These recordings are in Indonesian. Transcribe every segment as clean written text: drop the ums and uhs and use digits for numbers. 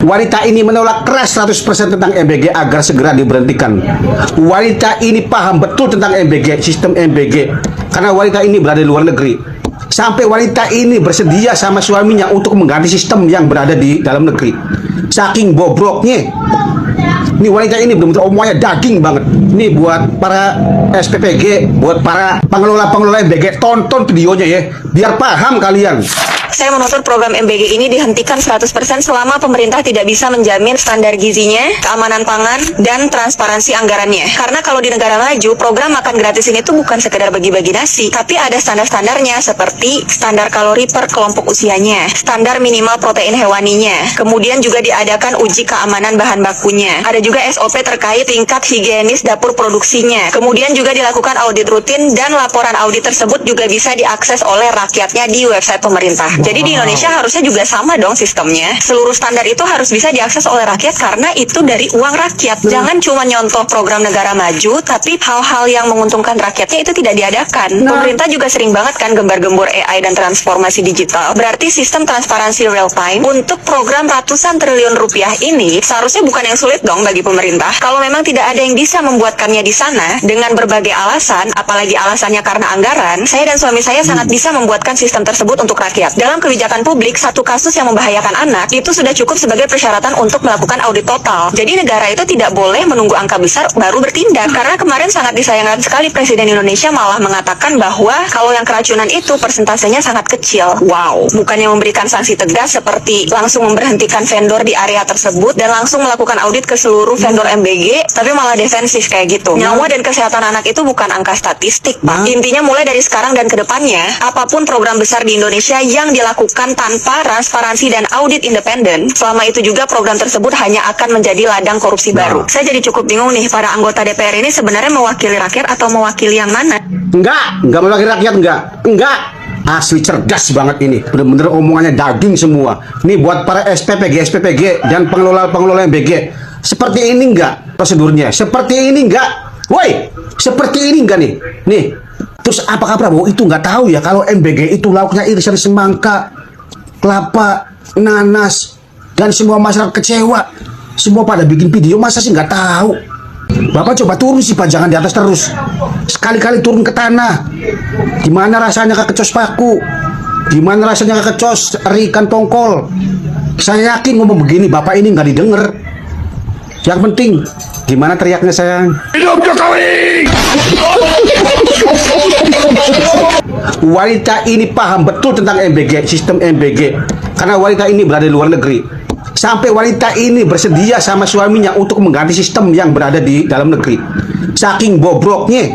Wanita ini menolak keras 100% tentang MBG agar segera diberhentikan. Wanita ini paham betul tentang MBG, sistem MBG, karena wanita ini berada di luar negeri. Sampai wanita ini bersedia sama suaminya untuk mengganti sistem yang berada di dalam negeri. Saking bobroknya. Ini wanita ini benar-benar omongannya daging banget. Ini buat para SPPG, buat para pengelola-pengelola MBG, tonton videonya ya, biar paham kalian. Saya menuntut program MBG ini dihentikan 100% selama pemerintah tidak bisa menjamin standar gizinya, keamanan pangan, dan transparansi anggarannya. Karena kalau di negara maju, program makan gratis ini tuh bukan sekedar bagi-bagi nasi, tapi ada standar-standarnya seperti standar kalori per kelompok usianya, standar minimal protein hewaninya, kemudian juga diadakan uji keamanan bahan bakunya. Ada juga SOP terkait tingkat higienis dapur produksinya. Kemudian juga dilakukan audit rutin dan laporan audit tersebut juga bisa diakses oleh rakyatnya di website pemerintah. Jadi di Indonesia harusnya juga sama dong sistemnya. Seluruh standar itu harus bisa diakses oleh rakyat karena itu dari uang rakyat. Jangan cuma nyontoh program negara maju, tapi hal-hal yang menguntungkan rakyatnya itu tidak diadakan. Pemerintah juga sering banget kan gembar-gembor AI dan transformasi digital. Berarti sistem transparansi real time untuk program ratusan triliun rupiah ini seharusnya bukan yang sulit dong bagi pemerintah. Kalau memang tidak ada yang bisa membuatkannya di sana dengan berbagai alasan, apalagi alasannya karena anggaran, saya dan suami saya sangat bisa membuatkan sistem tersebut untuk rakyat. Dalam kebijakan publik, satu kasus yang membahayakan anak itu sudah cukup sebagai persyaratan untuk melakukan audit total. Jadi negara itu tidak boleh menunggu angka besar baru bertindak. Karena kemarin sangat disayangkan sekali Presiden Indonesia malah mengatakan bahwa kalau yang keracunan itu persentasenya sangat kecil. Wow, bukannya memberikan sanksi tegas seperti langsung memberhentikan vendor di area tersebut dan langsung melakukan audit ke seluruh vendor MBG, tapi malah defensif kayak gitu. Nyawa dan kesehatan anak itu bukan angka statistik, Pak. Intinya mulai dari sekarang dan ke depannya, apapun program besar di Indonesia yang dilakukan tanpa transparansi dan audit independen, selama itu juga program tersebut hanya akan menjadi ladang korupsi baru. Saya jadi cukup bingung nih, para anggota DPR ini sebenarnya mewakili rakyat atau mewakili yang mana? Enggak mewakili rakyat, enggak. Asli cerdas banget ini, bener-bener omongannya daging semua. Ini buat para SPPG dan pengelola MBG. Seperti ini enggak prosedurnya? Seperti ini enggak? Woi, seperti ini enggak nih? Nih, terus apakah Prabowo itu nggak tahu ya kalau MBG itu lauknya irisan semangka, kelapa, nanas, dan semua masyarakat kecewa. Semua pada bikin video, masa sih nggak tahu? Bapak coba turun sih Pak, jangan di atas terus. Sekali-kali turun ke tanah. Gimana rasanya kekecos paku? Gimana rasanya kekecos ikan tongkol? Saya yakin ngomong begini Bapak ini nggak didengar. Yang penting gimana teriaknya sayang? Hidup Jokowi! Wanita ini paham betul tentang MBG, sistem MBG, karena wanita ini berada di luar negeri. Sampai wanita ini bersedia sama suaminya untuk mengganti sistem yang berada di dalam negeri. Saking bobroknya.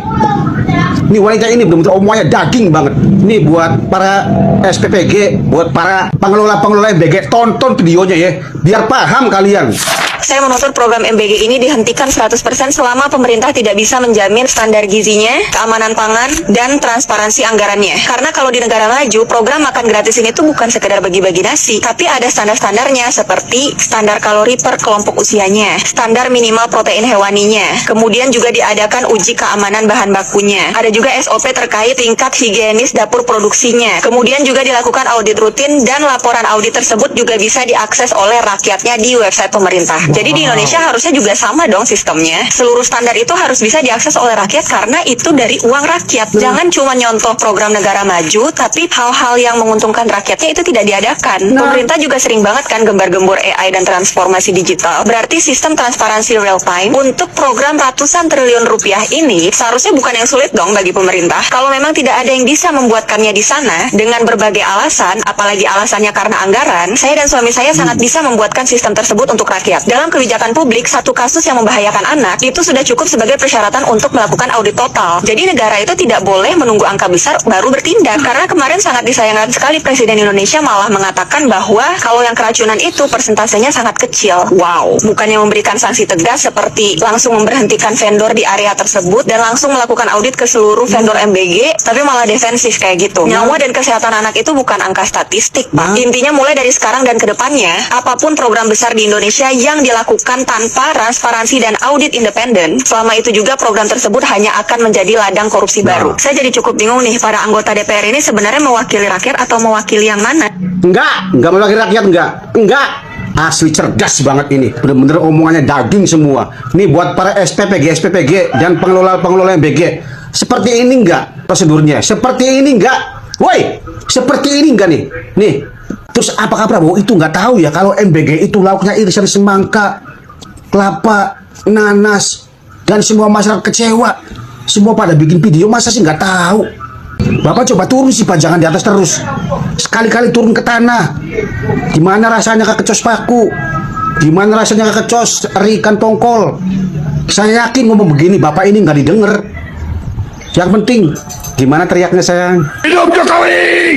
Ini wanita ini benar-benar omongannya daging banget. Ini buat para SPPG, buat para pengelola-pengelola MBG, tonton videonya ya, biar paham kalian. Saya menuntut program MBG ini dihentikan 100% selama pemerintah tidak bisa menjamin standar gizinya, keamanan pangan, dan transparansi anggarannya. Karena kalau di negara maju, program makan gratis ini tuh bukan sekedar bagi-bagi nasi, tapi ada standar-standarnya seperti standar kalori per kelompok usianya, standar minimal protein hewaninya, kemudian juga diadakan uji keamanan bahan bakunya. Ada juga SOP terkait tingkat higienis dapur produksinya. Kemudian juga dilakukan audit rutin dan laporan audit tersebut juga bisa diakses oleh rakyatnya di website pemerintah. Jadi di Indonesia harusnya juga sama dong sistemnya. Seluruh standar itu harus bisa diakses oleh rakyat karena itu dari uang rakyat. Jangan cuma nyontoh program negara maju, tapi hal-hal yang menguntungkan rakyatnya itu tidak diadakan. Pemerintah juga sering banget kan gembar-gembor AI dan transformasi digital. Berarti sistem transparansi real time untuk program ratusan triliun rupiah ini seharusnya bukan yang sulit dong bagi pemerintah. Kalau memang tidak ada yang bisa membuatkannya di sana dengan berbagai alasan, apalagi alasannya karena anggaran, saya dan suami saya sangat bisa membuatkan sistem tersebut untuk rakyat. Dalam kebijakan publik, satu kasus yang membahayakan anak itu sudah cukup sebagai persyaratan untuk melakukan audit total. Jadi negara itu tidak boleh menunggu angka besar baru bertindak. Karena kemarin sangat disayangkan sekali Presiden Indonesia malah mengatakan bahwa kalau yang keracunan itu persentasenya sangat kecil. Wow, bukannya memberikan sanksi tegas seperti langsung memberhentikan vendor di area tersebut dan langsung melakukan audit ke seluruh vendor MBG, tapi malah defensif kayak gitu. Nyawa dan kesehatan anak itu bukan angka statistik, Pak. Intinya mulai dari sekarang dan ke depannya, apapun program besar di Indonesia yang dilakukan tanpa transparansi dan audit independen, selama itu juga program tersebut hanya akan menjadi ladang korupsi baru. Saya jadi cukup bingung nih, para anggota DPR ini sebenarnya mewakili rakyat atau mewakili yang mana? Enggak mewakili rakyat, enggak. Asli cerdas banget ini. Bener-bener omongannya daging semua. Nih buat para SPPG dan pengelola MBG. Seperti ini enggak prosedurnya? Seperti ini enggak? Woi, seperti ini enggak nih? Nih, terus apakah Prabowo itu nggak tahu ya kalau MBG itu lauknya irisan semangka, kelapa, nanas, dan semua masyarakat kecewa. Semua pada bikin video, masa sih nggak tahu? Bapak coba turun sih Pak, jangan di atas terus. Sekali-kali turun ke tanah. Gimana rasanya kekecos paku? Gimana rasanya kekecos ikan tongkol? Saya yakin ngomong begini Bapak ini nggak didengar. Yang penting gimana teriaknya sayang? Hidup Jokowi!